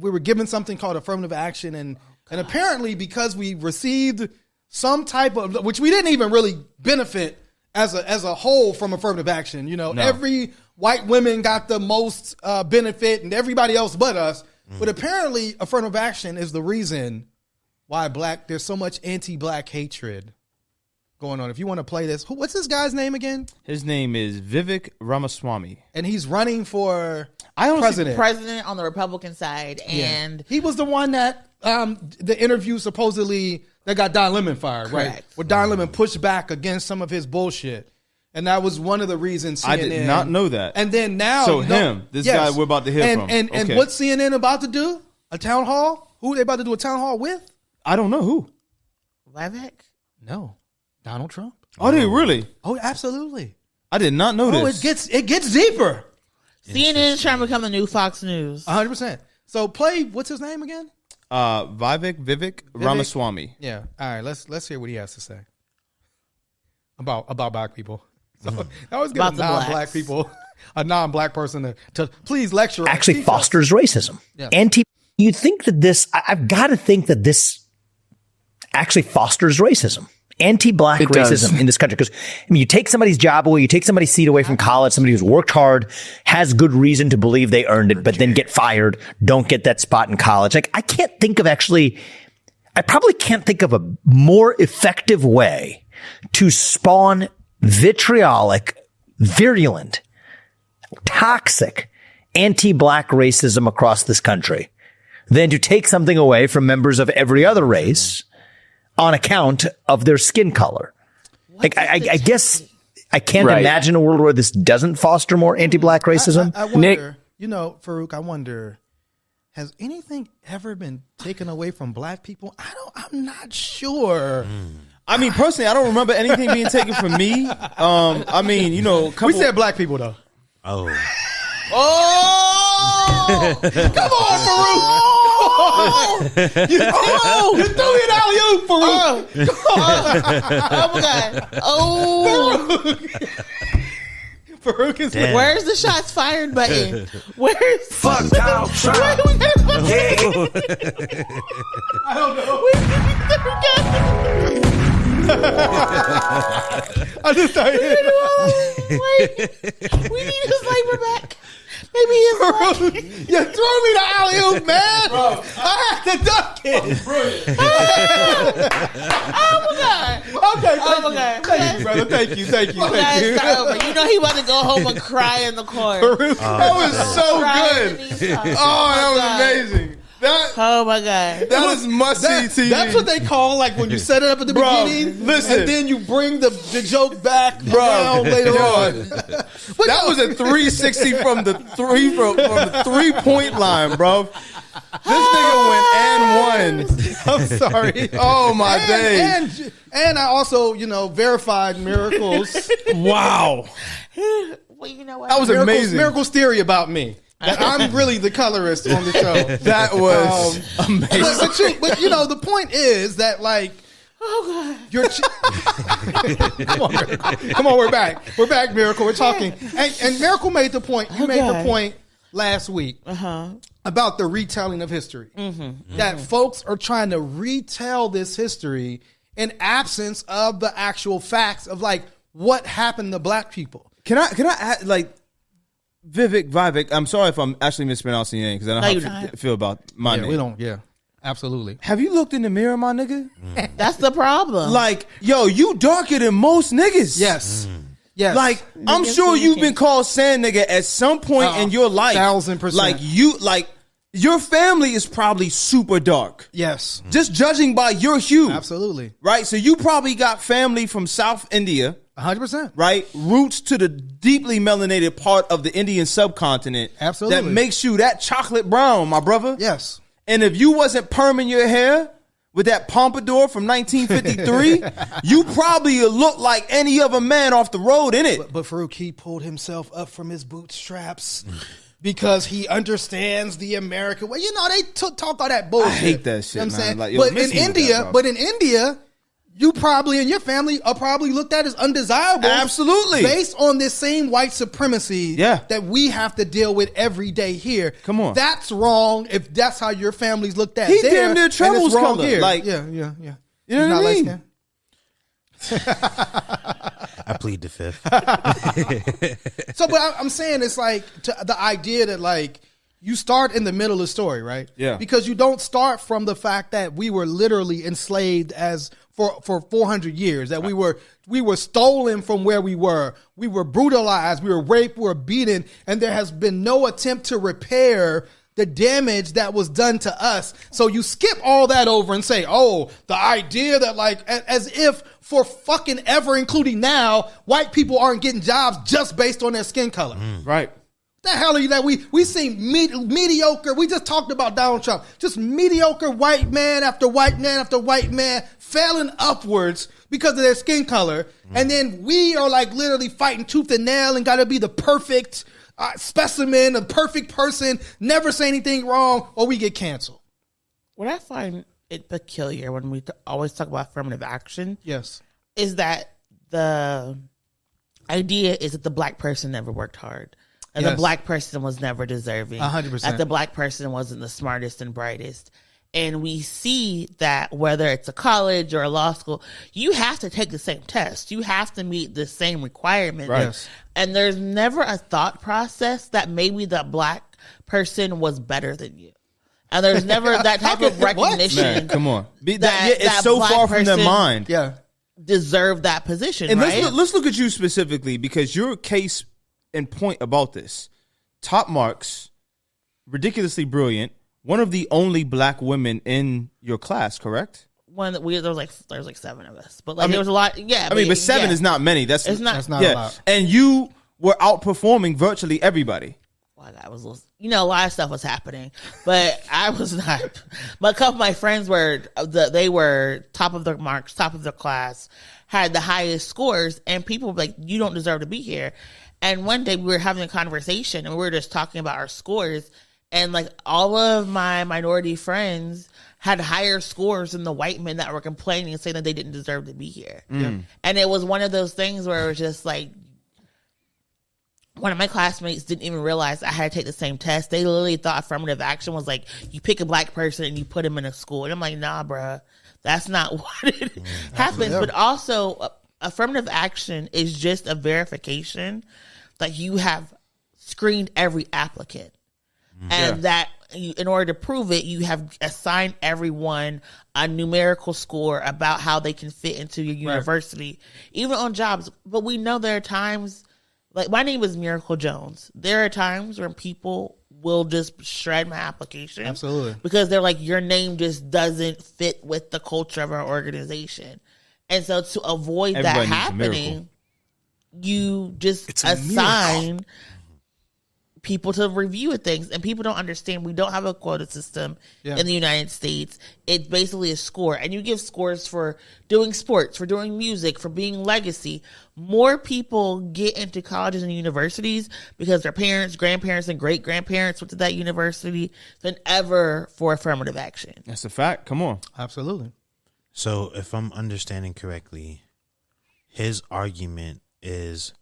were given something called affirmative action. And apparently because we received some type of, which we didn't even really benefit as a whole from affirmative action, no. Every white women got the most benefit and everybody else but us. But apparently affirmative action is the reason why there's so much anti-black hatred going on. If you want to play this, what's this guy's name again? His name is Vivek Ramaswamy. And he's running for president. President on the Republican side. And he was the one that the interview supposedly that got Don Lemon fired, correct. Right? Where Don Lemon pushed back against some of his bullshit. And that was one of the reasons CNN. I did not know that. And then now. So this guy we're about to hear from. And what's CNN about to do? A town hall? Who are they about to do a town hall with? I don't know who. Vivek? No. Donald Trump. Oh, they really? Oh, absolutely. I did not know this. It gets deeper. CNN is trying to become the new Fox News. 100%. So play, what's his name again? Vivek Ramaswamy. Yeah. All right, let's hear what he has to say about black people. So I always get non-black people, a non-black person to please lecture. Actually fosters racism. Yeah. You think that this, I've got to think that this actually fosters racism. Anti-black racism in this country. Because, you take somebody's job away, you take somebody's seat away from college, somebody who's worked hard, has good reason to believe they earned it, but then get fired, don't get that spot in college. Like, I probably can't think of a more effective way to spawn vitriolic, virulent, toxic, anti-black racism across this country than to take something away from members of every other race on account of their skin color. Like, I guess I can't imagine a world where this doesn't foster more anti-black racism. I wonder, Farouk, I wonder, has anything ever been taken away from black people? I'm not sure. I mean, personally, I don't remember anything being taken from me. We said black people, though. Oh. Come on, Farouk. You threw it alley-oop, Farouk. Oh my God. Oh. Farouk is where's the shots fired button? Where's fuck Donald Trump? I don't know. I just started. Wait, we need his labor back. Maybe it's You threw me the alley-oop, man. Bro. I had to dunk it. Oh my God. Okay, thank you, brother. Thank you. Start over. You know he about to go home and cry in the corner. That was so good. That was amazing. Oh my God. That was must-see TV. That's what they call like when you set it up at the beginning, listen, and then you bring the joke back down later on. That was a 360 from the 3-point line, bro. This nigga went and won. I'm sorry. Oh my days. And I also, verified Miracles. Wow. Well, you know what? That was amazing. Miracles theory about me. That I'm really the colorist on the show. That was amazing. But the point is that like, oh God, you're. Come on, we're back. We're back, Miracle. We're talking, and Miracle made the point. You made the point last week about the retelling of history. That folks are trying to retell this history in absence of the actual facts of like what happened to Black people. Can I add like? Vivek, I'm sorry if I'm actually mispronouncing your name because I don't know how to feel about my name. We don't, absolutely. Have you looked in the mirror, my nigga? That's the problem. Like, yo, you darker than most niggas. Yes. Yes. Like, I'm sure you've been called sand nigga at some point in your life. 1,000%. Like, your family is probably super dark. Yes. Just judging by your hue. Absolutely. Right? So you probably got family from South India. 100%. Right? Roots to the deeply melanated part of the Indian subcontinent. Absolutely. That makes you that chocolate brown, my brother. Yes. And if you wasn't perming your hair with that pompadour from 1953, you probably look like any other man off the road in it. But Farouk, he pulled himself up from his bootstraps because he understands the American way. They talk all that bullshit. I hate that shit, you know what I'm man. saying? Like, but in India, you probably and your family are probably looked at as undesirable. Absolutely. Based on this same white supremacy that we have to deal with every day here. Come on. That's wrong if that's how your family's looked at. He there, damn near Trevor's color. Here. Like, yeah. You know what I mean? I plead the fifth. So, but I'm saying it's like the idea that like you start in the middle of the story, right? Yeah. Because you don't start from the fact that we were literally enslaved for 400 years, that we were stolen from where we were brutalized, we were raped, we were beaten, and there has been no attempt to repair the damage that was done to us. So you skip all that over and say, oh, the idea that like, as if for fucking ever, including now, white people aren't getting jobs just based on their skin color. Right. The hell are you that we seen mediocre? We just talked about Donald Trump. Just mediocre white man after white man after white man failing upwards because of their skin color. And then we are like literally fighting tooth and nail and got to be the perfect specimen, a perfect person, never say anything wrong, or we get canceled. What I find it peculiar when we always talk about affirmative action, yes, is that the idea is that the Black person never worked hard. And the Black person was never deserving. 100%. That the Black person wasn't the smartest and brightest. And we see that whether it's a college or a law school, you have to take the same test. You have to meet the same requirements. Right. Yes. And there's never a thought process that maybe the Black person was better than you. And there's never that type of recognition. Man, come on. It's so far from their mind. Yeah. Deserve that position, and right? let's look at you specifically because your case and point about this. Top marks, ridiculously brilliant, one of the only Black women in your class, correct? There was like 7 of us, but there was a lot. Yeah, but 7 is not many. That's not a lot. And you were outperforming virtually everybody. Well, that was a lot of stuff was happening, but I was not. But a couple of my friends they were top of their marks, top of their class, had the highest scores, and people were like, "You don't deserve to be here." And one day we were having a conversation and we were just talking about our scores, and like all of my minority friends had higher scores than the white men that were complaining and saying that they didn't deserve to be here. And it was one of those things where it was just like, one of my classmates didn't even realize I had to take the same test. They literally thought affirmative action was like, you pick a Black person and you put him in a school. And I'm like, nah, bruh, that's not what it happens. But also affirmative action is just a verification that you have screened every applicant. And that in order to prove it, you have assigned everyone a numerical score about how they can fit into your university, even on jobs. But we know there are times, like my name is Miracle Jones. There are times when people will just shred my application. Absolutely. Because they're like, your name just doesn't fit with the culture of our organization. And so to avoid that happening, you just assign people to review things, and people don't understand we don't have a quota system in the United States. It's basically a score, and you give scores for doing sports, for doing music, for being legacy. More people get into colleges and universities because their parents, grandparents, and great grandparents went to that university than ever for affirmative action. That's a fact. Come on. Absolutely. So if I'm understanding correctly, his argument is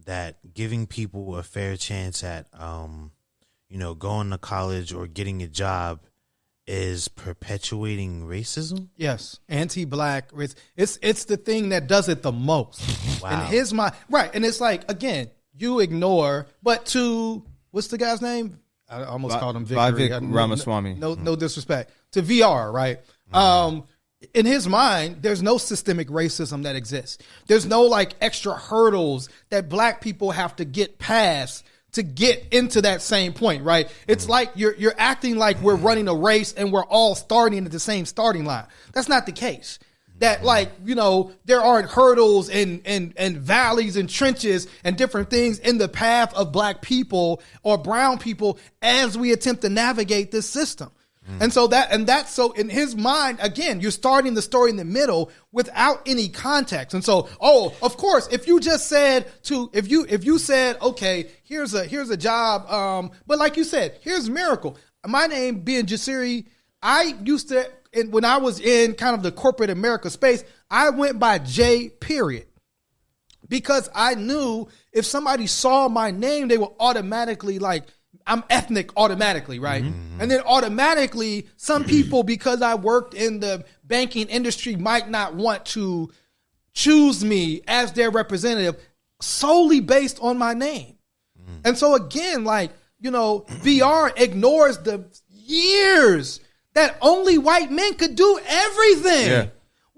that giving people a fair chance at, going to college or getting a job is perpetuating racism? Yes. Anti-black race. It's the thing that does it the most. Wow. In his mind. Right. And it's like, again, you ignore, but what's the guy's name? I almost called him Victory. Vivek Ramaswamy. No disrespect. To VR, right? In his mind, there's no systemic racism that exists. There's no like extra hurdles that black people have to get past to get into that same point, right? It's like you're acting like we're running a race and we're all starting at the same starting line. That's not the case. That there aren't hurdles and valleys and trenches and different things in the path of black people or brown people as we attempt to navigate this system. And so so in his mind, again, you're starting the story in the middle without any context. And so, of course, if you just said if you said, okay, here's a job, but like you said, here's a miracle. My name being Jasiri, I used to, when I was in kind of the corporate America space, I went by J period. Because I knew if somebody saw my name, they would automatically I'm ethnic automatically, right? Mm-hmm. And then automatically, some people, because I worked in the banking industry, might not want to choose me as their representative solely based on my name. Mm-hmm. And so again, VR ignores the years that only white men could do everything. Yeah.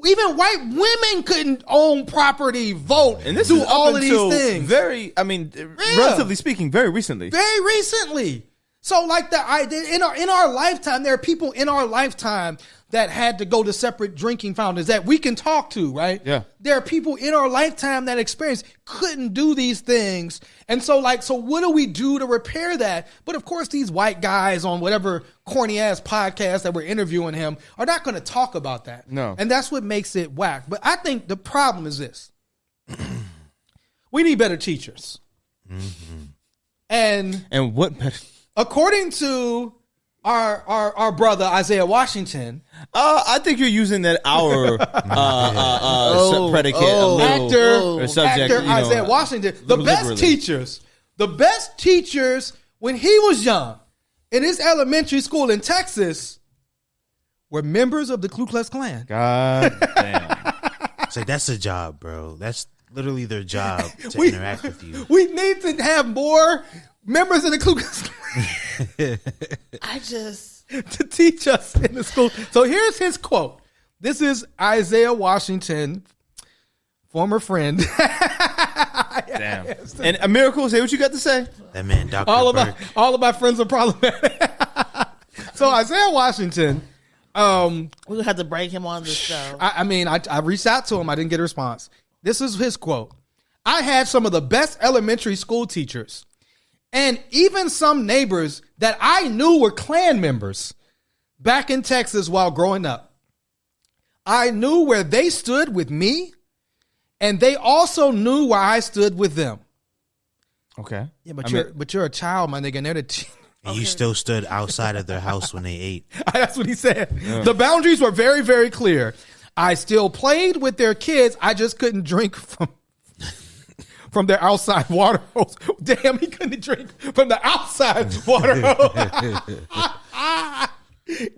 Even white women couldn't own property, vote, and do all of these things. Relatively speaking, very recently. Very recently. So in our lifetime, there are people in our lifetime that had to go to separate drinking fountains that we can talk to, right? Yeah. There are people in our lifetime that couldn't do these things. And so what do we do to repair that? But of course, these white guys on whatever corny ass podcast that we're interviewing him are not going to talk about that. No. And that's what makes it whack. But I think the problem is this. We need better teachers. Mm-hmm. And what better? According to our brother Isaiah Washington, I think you're using that predicate actor Isaiah Washington. The best teachers when he was young in his elementary school in Texas were members of the Ku Klux Klan. God damn! It's like that's a job, bro. That's literally their job to interact with you. We need to have more members of the Ku Klux Klan. to teach us in the school. So here's his quote. This is Isaiah Washington, former friend. Damn. And a miracle, say what you got to say. That man, Dr. Burke. All of my friends are problematic. So Isaiah Washington. We'll have to break him on the show. I reached out to him. I didn't get a response. This is his quote. I had some of the best elementary school teachers and even some neighbors that I knew were Klan members back in Texas while growing up. I knew where they stood with me, and they also knew where I stood with them. Okay. Yeah, but you're a child, my nigga. And they're and you still stood outside of their house when they ate. That's what he said. Yeah. The boundaries were very, very clear. I still played with their kids. I just couldn't drink from their outside water hose. Damn, he couldn't drink from the outside water hose.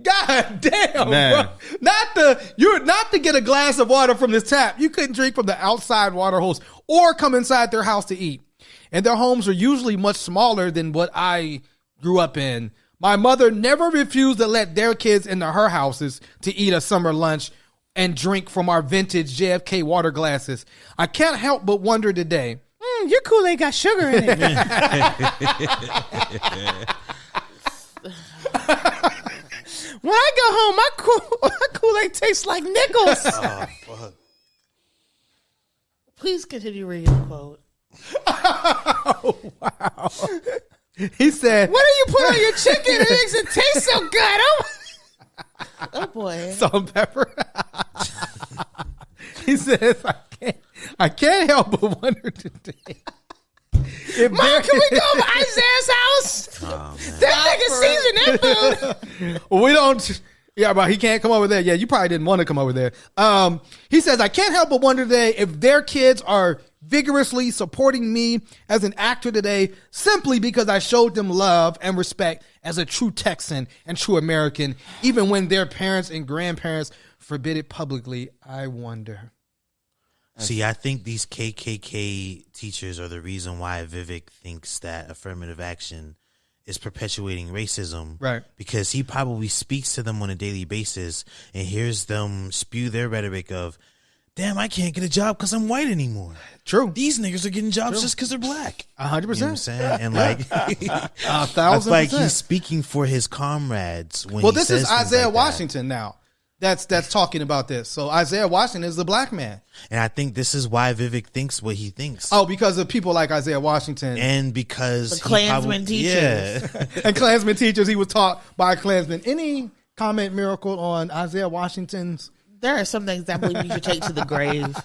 God damn, man. Bro. Not to get a glass of water from this tap. You couldn't drink from the outside water hose or come inside their house to eat. and their homes are usually much smaller than what I grew up in. My mother never refused to let their kids into her houses to eat a summer lunch and drink from our vintage JFK water glasses. I can't help but wonder today, your Kool-Aid got sugar in it. When I go home, my Kool-Aid tastes like nickels. Oh, fuck. Please continue reading the quote. Oh, wow. He said, what do you put on your chicken? It makes it taste so good. Oh boy. Salt and pepper. He says, I can't help but wonder today. Mom, can we go to Isaiah's house? Oh, That nigga seasoned that food. We don't. Yeah, but he can't come over there. Yeah, you probably didn't want to come over there. He says, I can't help but wonder today if their kids are vigorously supporting me as an actor today simply because I showed them love and respect as a true Texan and true American, even when their parents and grandparents forbid it publicly. I wonder. See, I think these KKK teachers are the reason why Vivek thinks that affirmative action is perpetuating racism. Right. Because he probably speaks to them on a daily basis and hears them spew their rhetoric of, damn, I can't get a job because I'm white anymore. True. These niggas are getting jobs just because they're black. 100%. You know what I'm saying? And like, 1,000%. I feel like he's speaking for his comrades. When Well, he this says is things Isaiah like that. Washington now. That's talking about this. So Isaiah Washington is the black man. And I think this is why Vivek thinks what he thinks. Oh, because of people like Isaiah Washington. And because The Klansman teachers. Yeah. And Klansman teachers, he was taught by Klansmen. Any comment, Miracle, on Isaiah Washington's? There are some things I believe you should take to the grave.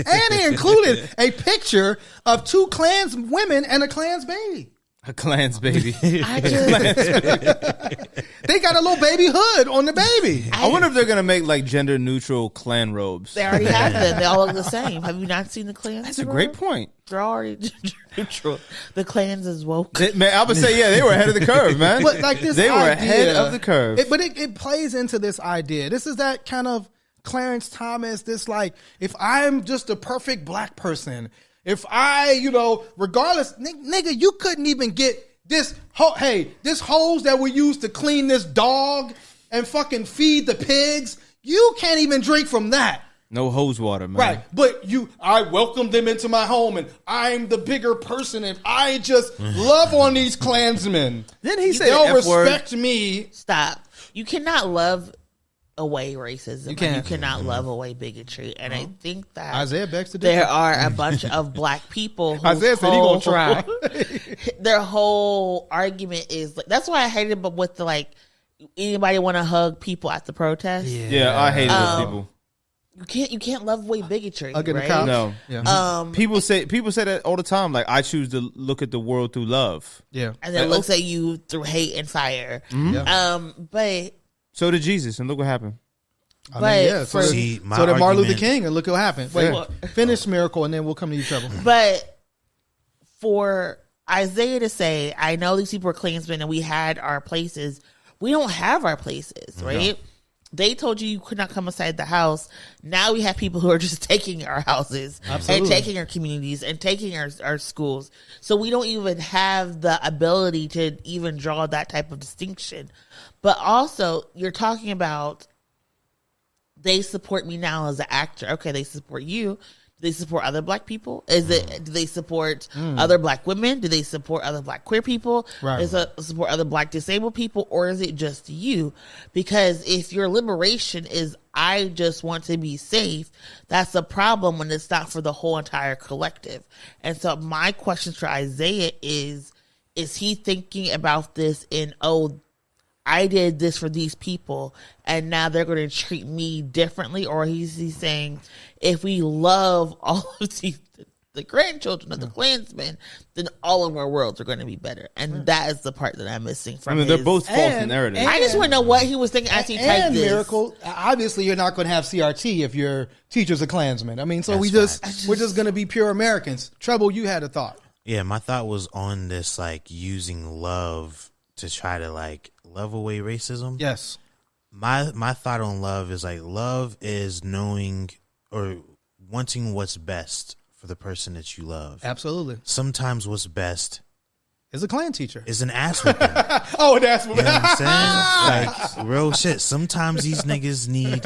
And he included a picture of 2 Klans women and a Klans baby. A Klans baby. I just, They got a little baby hood on the baby. I wonder if they're gonna make like gender neutral Klan robes. they already have them. They all look the same. Have you not seen the clans? That's a great point. They're already gender neutral. The clans is woke. Man, I would say, yeah, they were ahead of the curve, man. But like this they were idea, ahead of the curve. It plays into this idea. This is that kind of Clarence Thomas, this like, if I'm just a perfect black person, if I, regardless, nigga, you couldn't even get this, this hose that we use to clean this dog and fucking feed the pigs, you can't even drink from that. No hose water, man. Right, but I welcome them into my home, and I'm the bigger person, and I just love on these Klansmen. Didn't he say they'll the F word? respect me? Stop. You cannot love away racism. You can't. You cannot love away bigotry. And I think that Isaiah begs to there differ. are a bunch of black people whose Isaiah said he gonna try. their whole argument is like, that's why I hated it with the like, anybody want to hug people at the protest? Yeah, I hate those people. You can't love away bigotry. Hugging the right? couch. No. Yeah. People say that all the time. Like, I choose to look at the world through love. Yeah. And then looks at you through hate and fire. Yeah. But So did Jesus, and look what happened. I mean, yeah. So, See, my so did Martin Luther argument- King, and look what happened. Wait, Yeah. finish Miracle, and then we'll come to you, Trevor. But for Isaiah to say, I know these people are Klansmen and we had our places. We don't have our places, right? They told you could not come inside the house. Now we have people who are just taking our houses Absolutely. and taking our communities and taking our schools. So we don't even have the ability to even draw that type of distinction. But also, you're talking about they support me now as an actor. Okay, they support you. Do they support other black people? Do they support other black women? Do they support other black queer people? Right. Does it support other black disabled people? Or is it just you? Because if your liberation is, I just want to be safe, that's a problem when it's not for the whole entire collective. And so my question for Isaiah is he thinking about this in, I did this for these people and now they're going to treat me differently? Or he's saying, if we love all of the grandchildren of the Klansmen, then all of our worlds are going to be better. And that is the part that I'm missing from they're both false narratives. I just want to know what he was thinking as he typed And this. Miracle, obviously you're not going to have CRT if your teacher's a Klansman. I mean, so we're just going to be pure Americans. Trouble, you had a thought. Yeah, my thought was on this, like, using love to try to, like, love away racism. Yes. My thought on love is, like, love is knowing or wanting what's best for the person that you love. Absolutely. Sometimes what's best is a Klan teacher. Is an ass whipping. Oh, an ass whipping. You know what I'm saying? Like, real shit. Sometimes these niggas need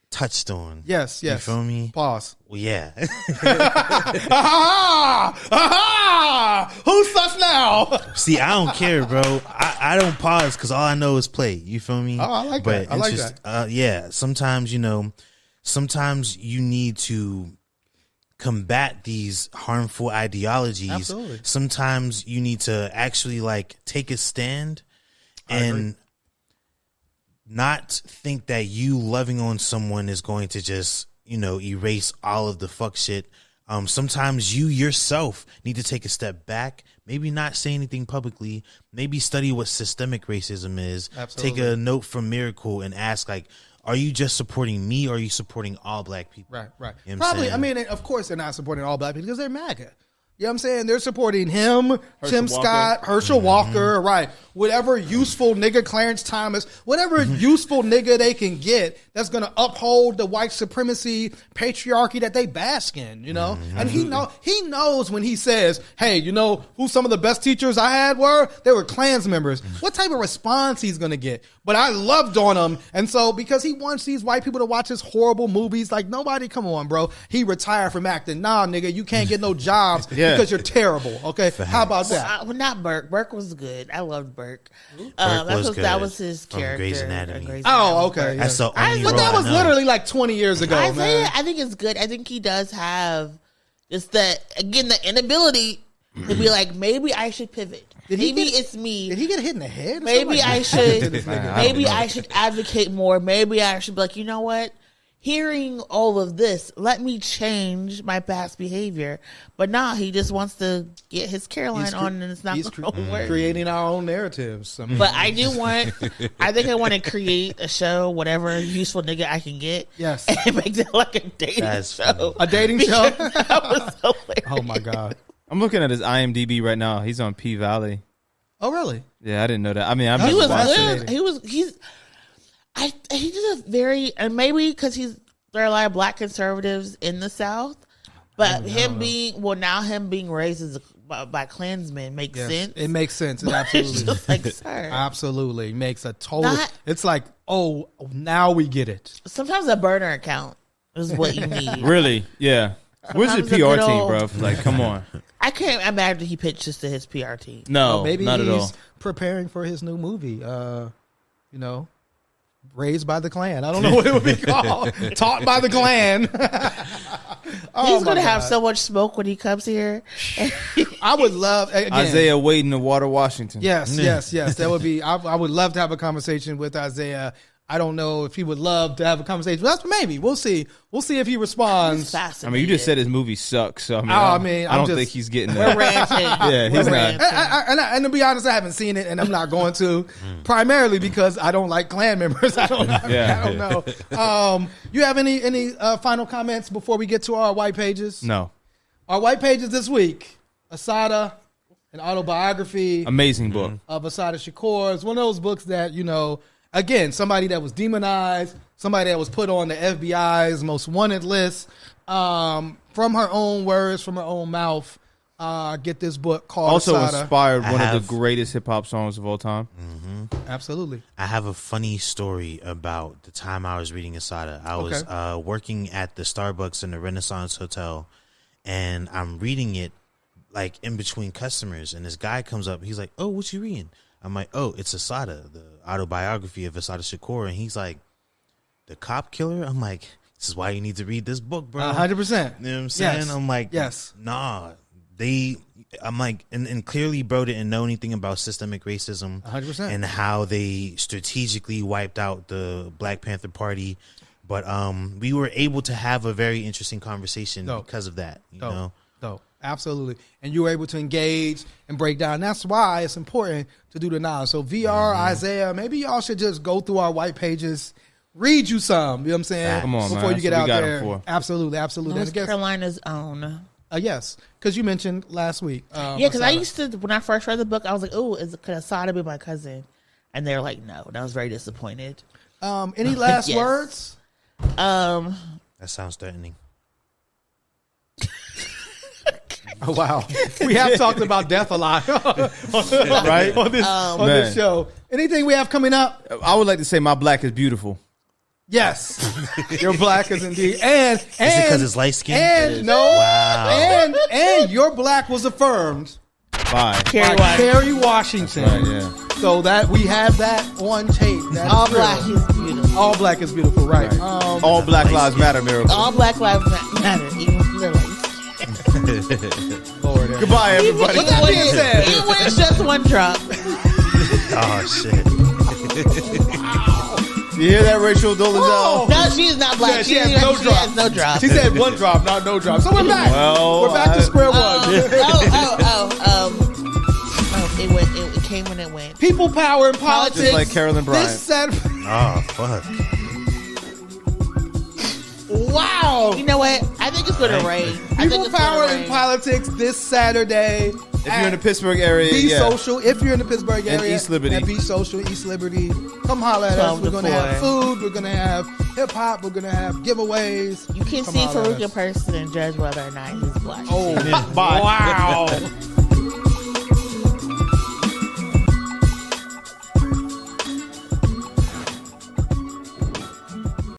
touched on. Yes. You feel me? Pause. Well, yeah. Who's sus now? See, I don't care, bro. I don't pause because all I know is play. You feel me? Oh, I like that. I like that. Yeah. Sometimes, sometimes you need to combat these harmful ideologies. Absolutely. Sometimes you need to actually take a stand and not think that you loving on someone is going to just, erase all of the fuck shit. Sometimes you yourself need to take a step back, maybe not say anything publicly, maybe study what systemic racism is. Absolutely. Take a note from Miracle and ask, are you just supporting me or are you supporting all black people? Right. You know Probably, of course they're not supporting all black people because they're MAGA. You know what I'm saying? They're supporting him, Tim Scott, Herschel Walker, right. Whatever useful nigga, Clarence Thomas, whatever useful nigga they can get that's going to uphold the white supremacy, patriarchy that they bask in, And he knows when he says, hey, who some of the best teachers I had were? They were Klans members. What type of response he's going to get? But I loved on him. And so because he wants these white people to watch his horrible movies, nobody, come on, bro. He retired from acting. Nah, nigga, you can't get no jobs. Because you're terrible. Okay, how about that? Well, not Burke. Burke was good. I loved Burke. That was his character. Grey's Anatomy. Oh, okay. That's the only but that was literally 20 years ago, Isaiah, man. I think it's good. I think he does have just the inability to be maybe I should pivot. It's me. Did he get hit in the head? Maybe I should. Maybe I should advocate more. Maybe I should be you know what? Hearing all of this, let me change my past behavior. But nah, he just wants to get his Caroline on, and it's not going to work. Creating our own narratives. But I think I want to create a show, whatever useful nigga I can get. Yes. And make it a dating show. A dating show? That was hilarious. Oh, my God. I'm looking at his IMDb right now. He's on P Valley. Oh, really? Yeah, I didn't know that. I mean, He did a very, and maybe because there are a lot of black conservatives in the South, but him being raised by Klansmen makes sense. It makes sense. It absolutely. Just sir. Absolutely makes a total. It's now we get it. Sometimes a burner account is what you need. Really? Yeah. Where's your PR team, bro? Come on. I can't imagine he pitches to his PR team. No, maybe not he's at all. Preparing for his new movie. Raised by the Klan. I don't know what it would be called. Taught by the Klan. He's going to have so much smoke when he comes here. I would love Isaiah Wade in the Water, Washington. Yes. That would be. I would love to have a conversation with Isaiah. I don't know if he would love to have a conversation. But maybe we'll see. We'll see if he responds. I mean, you just said his movie sucks. So I don't think he's getting that. We're ranting. Yeah, he's not. And to be honest, I haven't seen it, and I'm not going to. Primarily because I don't like Klan members. I don't know. You have any final comments before we get to our white pages? No. Our white pages this week: Assata, an autobiography, amazing book of Assata Shakur. It's one of those books that again, somebody that was demonized, somebody that was put on the FBI's most wanted list, from her own words, from her own mouth. Get this book called also Assata. Inspired one of the greatest hip hop songs of all time. Mm-hmm. Absolutely. I have a funny story about the time I was reading Assata. I was working at the Starbucks in the Renaissance Hotel, and I'm reading it in between customers, and this guy comes up. He's like, "Oh, what you reading?" I'm like, "Oh, it's Assata, the autobiography of Assata Shakur." And he's like, "The cop killer?" I'm like, "This is why you need to read this book, bro." 100%. You know what I'm saying? Yes. I'm like, yes. Nah. I'm like, and clearly bro didn't know anything about systemic racism 100%. and how they strategically wiped out the Black Panther Party. But we were able to have a very interesting conversation because of that, you know? Absolutely. And you were able to engage and break down. That's why it's important to do the now. So VR, Isaiah, maybe y'all should just go through our white pages, read you some, you know what I'm saying? Come on, before man. you get out there. Absolutely. North Carolina's own. Yes, because you mentioned last week. Because I used to, when I first read the book, I was like, "Oh, could Assata be my cousin?" And they're like, "No." And I was very disappointed. Any last words? That sounds threatening. Oh, wow. We have talked about death a lot Right? on this show. Anything we have coming up? I would like to say my black is beautiful. Yes. Your black is indeed. And Is it because it's light skin? And no. Wow. And your black was affirmed Bye. by Kerry Washington. Right, yeah. So that we have that on tape. That's All true. black is beautiful. All black is beautiful, right? All Black Lives Matter, Miracle. All black lives matter, even if they're light. Lord, Goodbye, everybody. With that being said, Even when it's just one drop. Oh, shit. You hear that, Rachel Dolezal? No, she is not black. she has no drop. has no drop. She said one drop, not no drop. So we're back. Well, we're back to square one. It came when it went. People power and politics. Just like Carolyn Bryant. This Saturday. Oh, fuck. Wow. You know what? I think it's going to rain. People power and politics this Saturday. If you're in the Pittsburgh area, Be social. If you're in the Pittsburgh area, East Liberty. at Be Social, East Liberty, come holler at us. We're going to have food. We're going to have hip hop. We're going to have giveaways. You can see Farouk in person and judge whether or not he's black. Oh, Bye. wow.